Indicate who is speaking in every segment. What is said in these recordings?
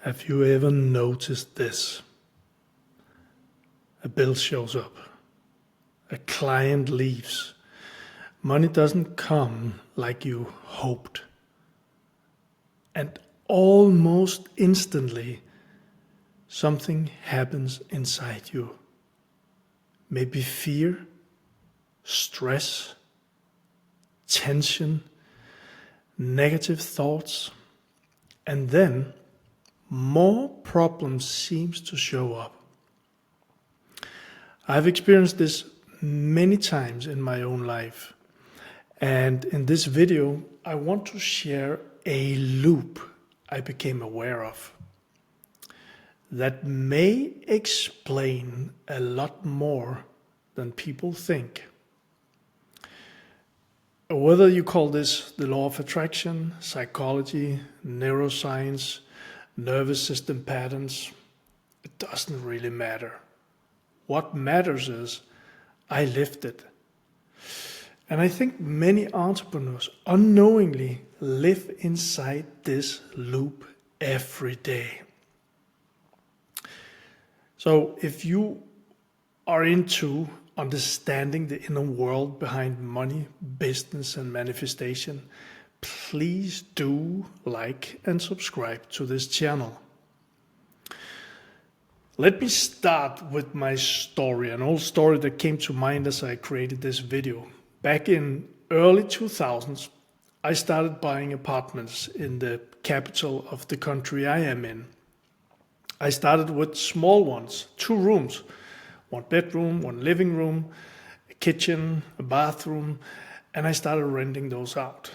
Speaker 1: Have you ever noticed this? A bill shows up, a client leaves, money doesn't come like you hoped, and almost instantly something happens inside you. Maybe fear, stress, tension, negative thoughts, and then more problems seems to show up. I've experienced this many times in my own life, and in this video I want to share a loop I became aware of that may explain a lot more than people think. Whether you call this the law of attraction, psychology, neuroscience, nervous system patterns, it doesn't really matter. What matters is I lived it. And I think many entrepreneurs unknowingly live inside this loop every day. So if you are into understanding the inner world behind money, business, and manifestation, please do like and subscribe to this channel. Let me start with my story, an old story that came to mind as I created this video. Back in early 2000s, I started buying apartments in the capital of the country I am in. I started with small ones, 2 rooms, 1 bedroom, 1 living room, a kitchen, a bathroom, and I started renting those out.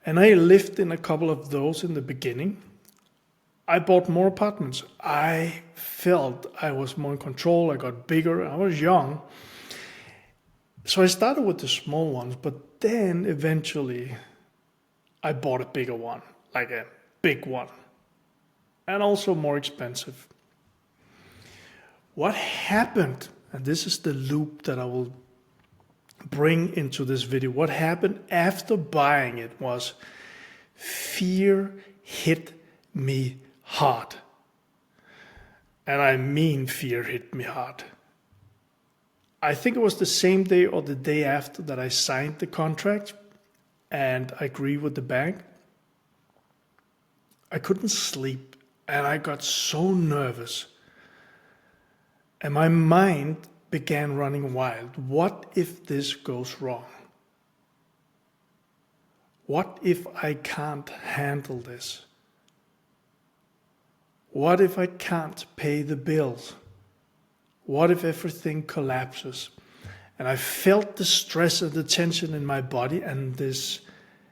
Speaker 1: And I lived in a couple of those in the beginning. I bought more apartments. I felt I was more in control. I got bigger. I was young. So I started with the small ones, but then eventually I bought a bigger one, like a big one, and also more expensive. What happened, and this is the loop that I will bring into this video, what happened after buying it was fear hit me hard. And I mean fear hit me hard. I think it was the same day or the day after that I signed the contract and I agreed with the bank. I couldn't sleep and I got so nervous. And my mind began running wild. What if this goes wrong? What if I can't handle this? What if I can't pay the bills? What if everything collapses? And I felt the stress and the tension in my body, and these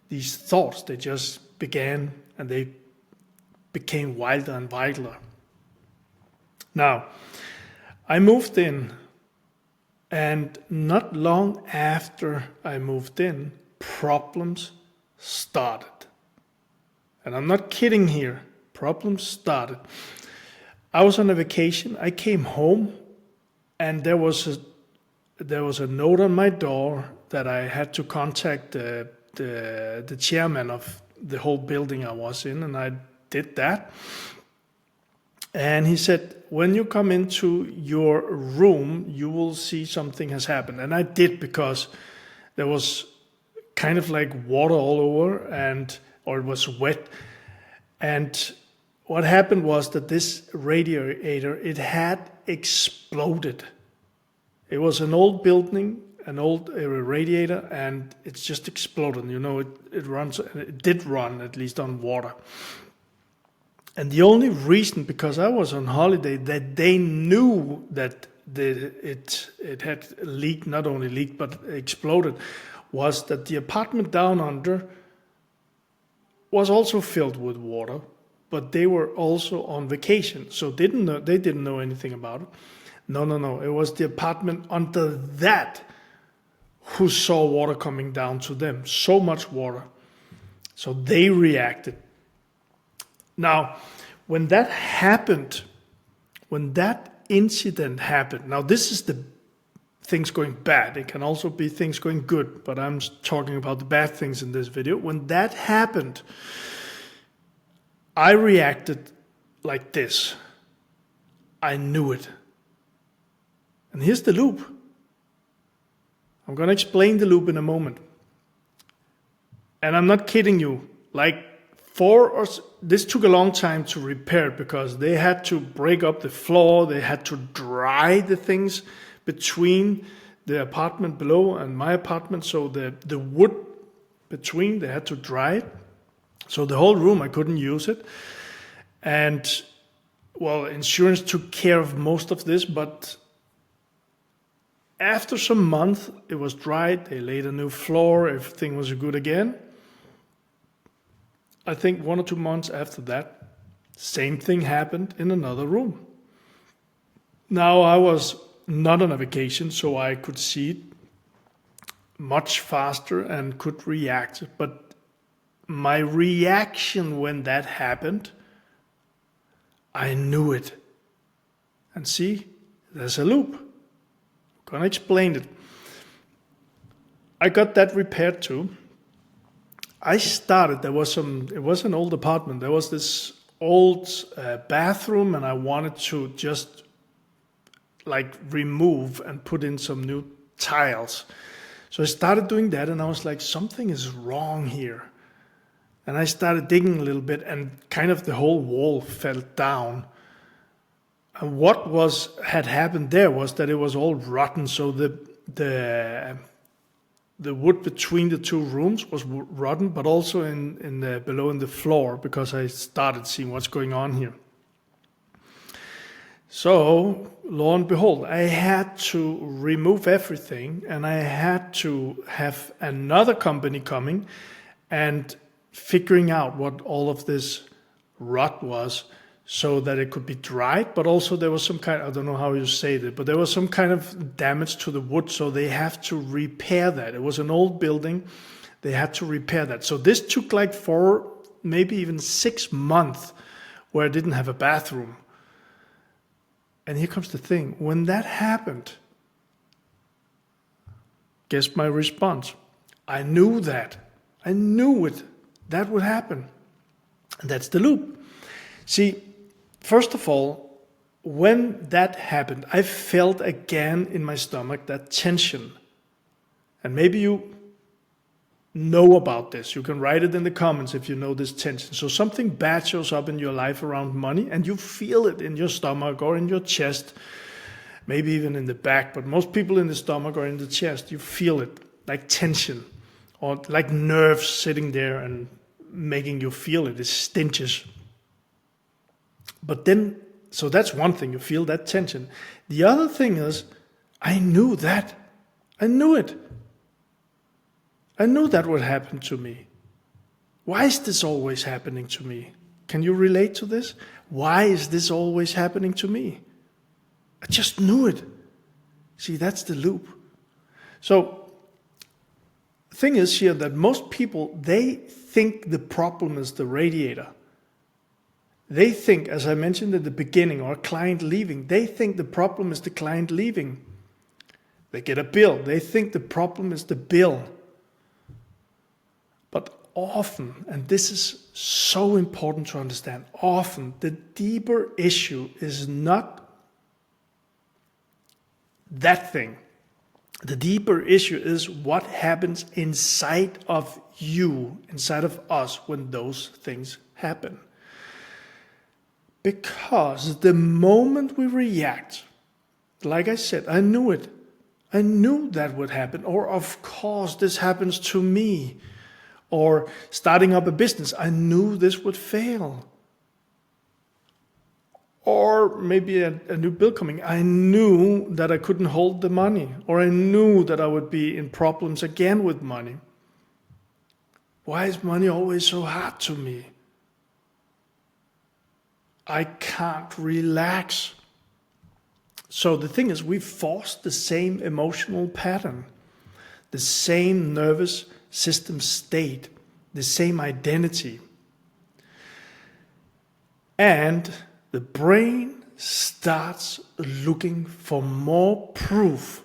Speaker 1: thoughts, they just began and they became wilder and wilder. Now, I moved in, and not long after I moved in, problems started. And I'm not kidding here. Problems started. I was on a vacation. I came home, and there was a note on my door that I had to contact the chairman of the whole building I was in, and I did that. And he said, when you come into your room, you will see something has happened. And I did, because there was kind of like water all over, or it was wet. And what happened was that this radiator, it had exploded. It was an old building, an old radiator, and it's just exploded. You know, it did run at least on water. And the only reason, because I was on holiday, that they knew that it had leaked, not only leaked, but exploded, was that the apartment down under was also filled with water, but they were also on vacation, so they didn't know anything about it. No, it was the apartment under that who saw water coming down to them, so much water. So they reacted. Now, when that happened, when that incident happened, now this is the things going bad. It can also be things going good, but I'm talking about the bad things in this video. When that happened, I reacted like this. I knew it. And here's the loop. I'm going to explain the loop in a moment. And I'm not kidding you. Like this took a long time to repair because they had to break up the floor. They had to dry the things between the apartment below and my apartment. So the wood between, they had to dry it. So the whole room, I couldn't use it. And well, insurance took care of most of this, but after some months, it was dried. They laid a new floor. Everything was good again. I think 1 or 2 months after that, same thing happened in another room. Now I was not on a vacation, so I could see it much faster and could react. But my reaction when that happened, I knew it. And see, there's a loop. I'm going to explain it. I got that repaired too. I started, it was an old apartment. There was this old bathroom and I wanted to just like remove and put in some new tiles. So I started doing that and I was like, something is wrong here. And I started digging a little bit and kind of the whole wall fell down. And what had happened there was that it was all rotten. So the wood between the two rooms was rotten, but also below in the floor, because I started seeing what's going on here. So, lo and behold, I had to remove everything, and I had to have another company coming and figuring out what all of this rot was, so that it could be dried, but also there was some kind, I don't know how you say it, but there was some kind of damage to the wood, so they have to repair that. It was an old building, they had to repair that. So this took like 4, maybe even 6 months where I didn't have a bathroom. And here comes the thing, when that happened, guess my response? I knew that. I knew it. That would happen. And that's the loop. See, first of all, when that happened, I felt again in my stomach that tension. And maybe you know about this. You can write it in the comments if you know this tension. So something bad shows up in your life around money and you feel it in your stomach or in your chest, maybe even in the back, but most people in the stomach or in the chest, you feel it like tension or like nerves sitting there and making you feel it. It stenches. But then, so that's one thing, you feel that tension. The other thing is, I knew that. I knew it. I knew that would happen to me. Why is this always happening to me? Can you relate to this? Why is this always happening to me? I just knew it. See, that's the loop. So, the thing is here that most people, they think the problem is the radiator. They think, as I mentioned at the beginning, or a client leaving, they think the problem is the client leaving. They get a bill. They think the problem is the bill. But often, and this is so important to understand, often the deeper issue is not that thing. The deeper issue is what happens inside of you, inside of us, when those things happen. Because the moment we react, like I said, I knew it. I knew that would happen. Or of course this happens to me. Or starting up a business, I knew this would fail. Or maybe a new bill coming, I knew that I couldn't hold the money. Or I knew that I would be in problems again with money. Why is money always so hard to me? I can't relax. So the thing is, we force the same emotional pattern, the same nervous system state, the same identity. And the brain starts looking for more proof,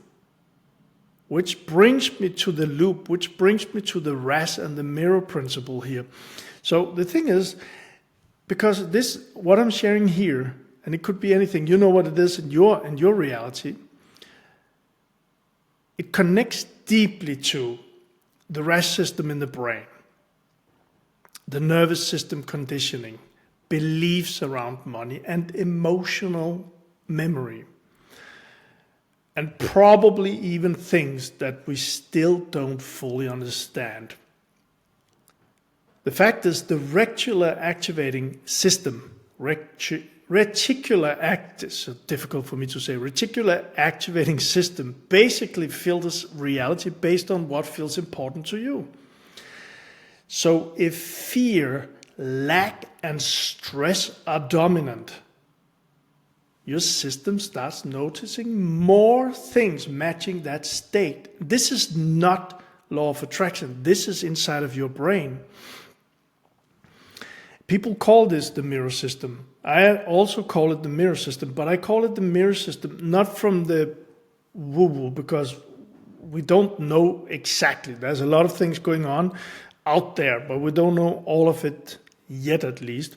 Speaker 1: which brings me to the loop, which brings me to the RAS and the mirror principle here. So the thing is, because this, what I'm sharing here, and it could be anything, you know what it is in your reality, it connects deeply to the rest system in the brain, the nervous system conditioning, beliefs around money, and emotional memory. And probably even things that we still don't fully understand. The fact is, the reticular activating system, reticular act, it's difficult for me to say, reticular activating system basically filters reality based on what feels important to you. So if fear, lack, and stress are dominant, your system starts noticing more things matching that state. This is not law of attraction. This is inside of your brain. People call this the mirror system. I also call it the mirror system, but I call it the mirror system not from the woo-woo, because we don't know exactly. There's a lot of things going on out there, but we don't know all of it yet, at least.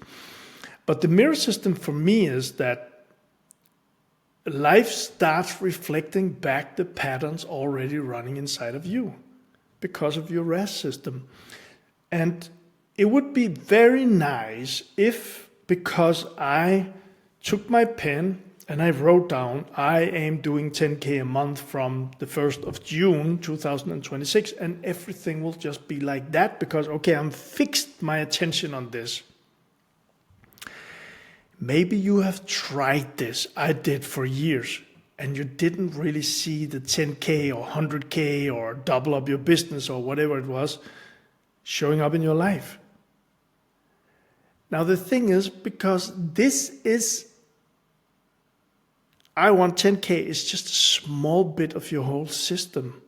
Speaker 1: But the mirror system for me is that life starts reflecting back the patterns already running inside of you because of your rest system. And it would be very nice if, because I took my pen and I wrote down, I am doing 10K a month from the 1st of June 2026, and everything will just be like that because, okay, I'm fixed my attention on this. Maybe you have tried this. I did for years, and you didn't really see the 10K or 100K or double up your business or whatever it was showing up in your life. Now the thing is, because this is, I want 10K is just a small bit of your whole system.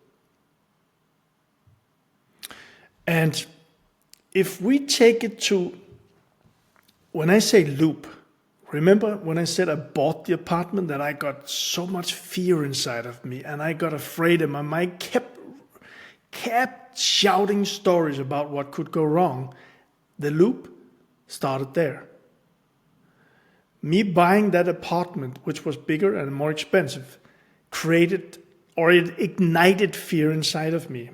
Speaker 1: And if we take it to, when I say loop, remember when I said I bought the apartment, that I got so much fear inside of me and I got afraid and my mind kept shouting stories about what could go wrong. The loop started there. Me buying that apartment, which was bigger and more expensive, created, or it ignited fear inside of me.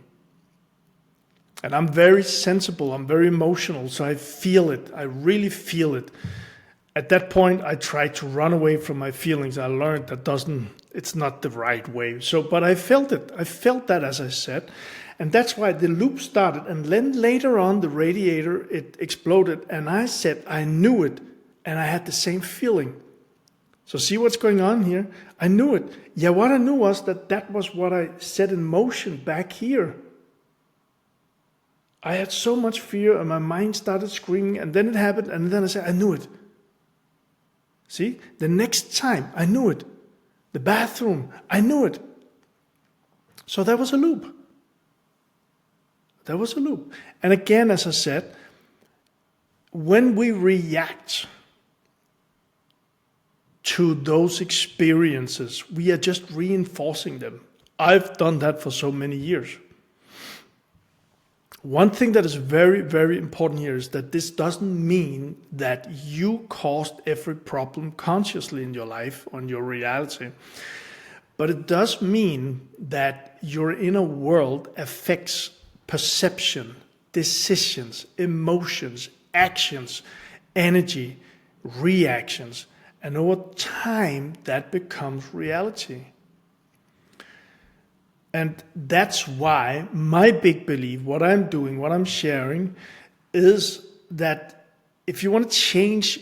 Speaker 1: And I'm very sensible, I'm very emotional, so I feel it, I really feel it. At that point, I tried to run away from my feelings. I learned it's not the right way. But I felt it. I felt that, as I said. And that's why the loop started. And then later on, the radiator, it exploded. And I said, I knew it. And I had the same feeling. So see what's going on here? I knew it. Yeah, what I knew was that was what I set in motion back here. I had so much fear and my mind started screaming. And then it happened. And then I said, I knew it. See, the next time, I knew it. The bathroom, I knew it. So that was a loop. That was a loop. And again, as I said, when we react to those experiences, we are just reinforcing them. I've done that for so many years. One thing that is very, very important here is that this doesn't mean that you caused every problem consciously in your life, on your reality. But it does mean that your inner world affects perception, decisions, emotions, actions, energy, reactions. And over time, that becomes reality. And that's why my big belief, what I'm doing, what I'm sharing, is that if you want to change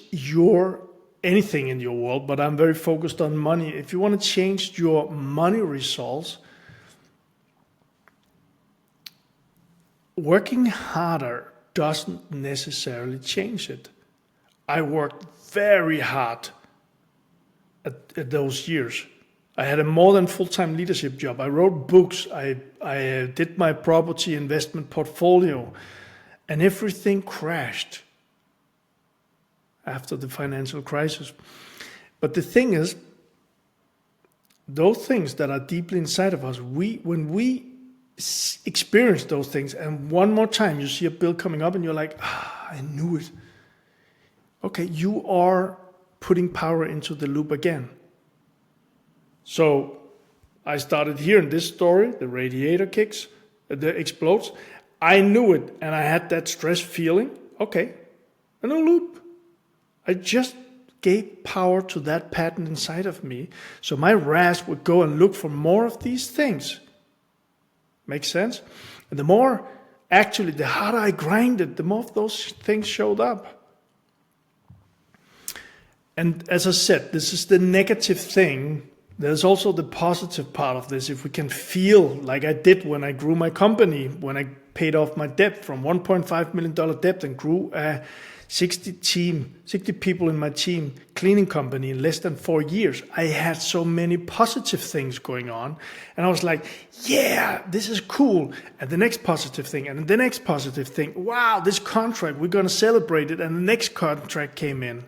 Speaker 1: anything in your world, but I'm very focused on money, if you want to change your money results, working harder doesn't necessarily change it. I worked very hard at those years. I had a more than full-time leadership job. I wrote books. I did my property investment portfolio, and everything crashed after the financial crisis. But the thing is, those things that are deeply inside of us, when we experience those things, and one more time you see a bill coming up and you're like, I knew it. okay, you are putting power into the loop again. So I started here in this story, the radiator explodes. I knew it, and I had that stress feeling. Okay, a new loop. I just gave power to that pattern inside of me, so my RAS would go and look for more of these things. Makes sense? And the harder I grinded, the more of those things showed up. And as I said, this is the negative thing. There's also the positive part of this. If we can feel like I did when I grew my company, when I paid off my debt from $1.5 million debt and grew a 60 people in my team cleaning company in less than 4 years. I had so many positive things going on. And I was like, yeah, this is cool. And the next positive thing, and the next positive thing. Wow, this contract, we're going to celebrate it. And the next contract came in.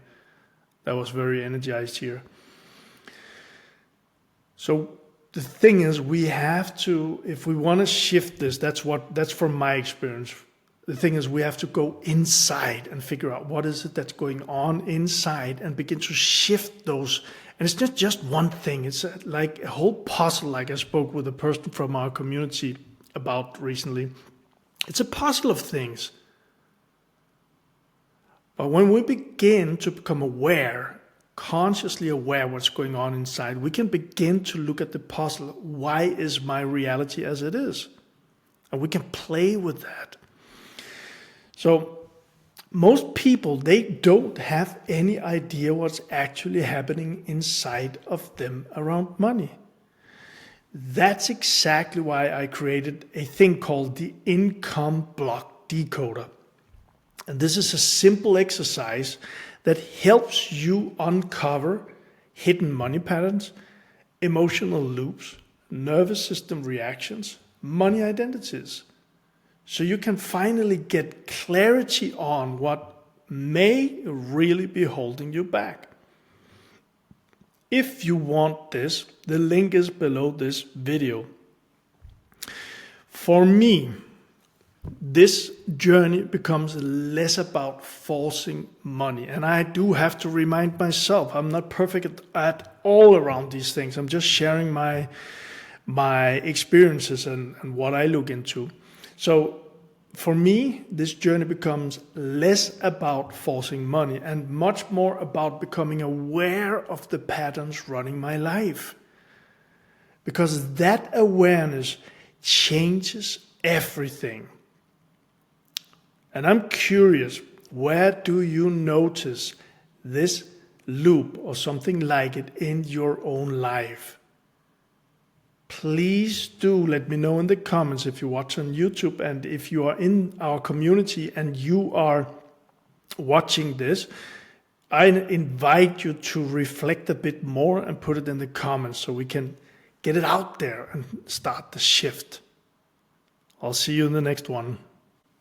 Speaker 1: That was very energized here. So the thing is, we have to, if we want to shift this, that's from my experience. The thing is, we have to go inside and figure out what is it that's going on inside and begin to shift those. And it's not just one thing. It's like a whole puzzle, like I spoke with a person from our community about recently. It's a puzzle of things. But when we begin to become aware, consciously aware what's going on inside, we can begin to look at the puzzle. Why is my reality as it is? And we can play with that. So most people, they don't have any idea what's actually happening inside of them around money. That's exactly why I created a thing called the income block decoder. And this is a simple exercise that helps you uncover hidden money patterns, emotional loops, nervous system reactions, money identities. So you can finally get clarity on what may really be holding you back. If you want this, the link is below this video. For me, this journey becomes less about forcing money. And I do have to remind myself, I'm not perfect at all around these things. I'm just sharing my experiences and what I look into. So for me, this journey becomes less about forcing money and much more about becoming aware of the patterns running my life. Because that awareness changes everything. And I'm curious, where do you notice this loop or something like it in your own life? Please do let me know in the comments if you watch on YouTube, and if you are in our community and you are watching this, I invite you to reflect a bit more and put it in the comments so we can get it out there and start the shift. I'll see you in the next one.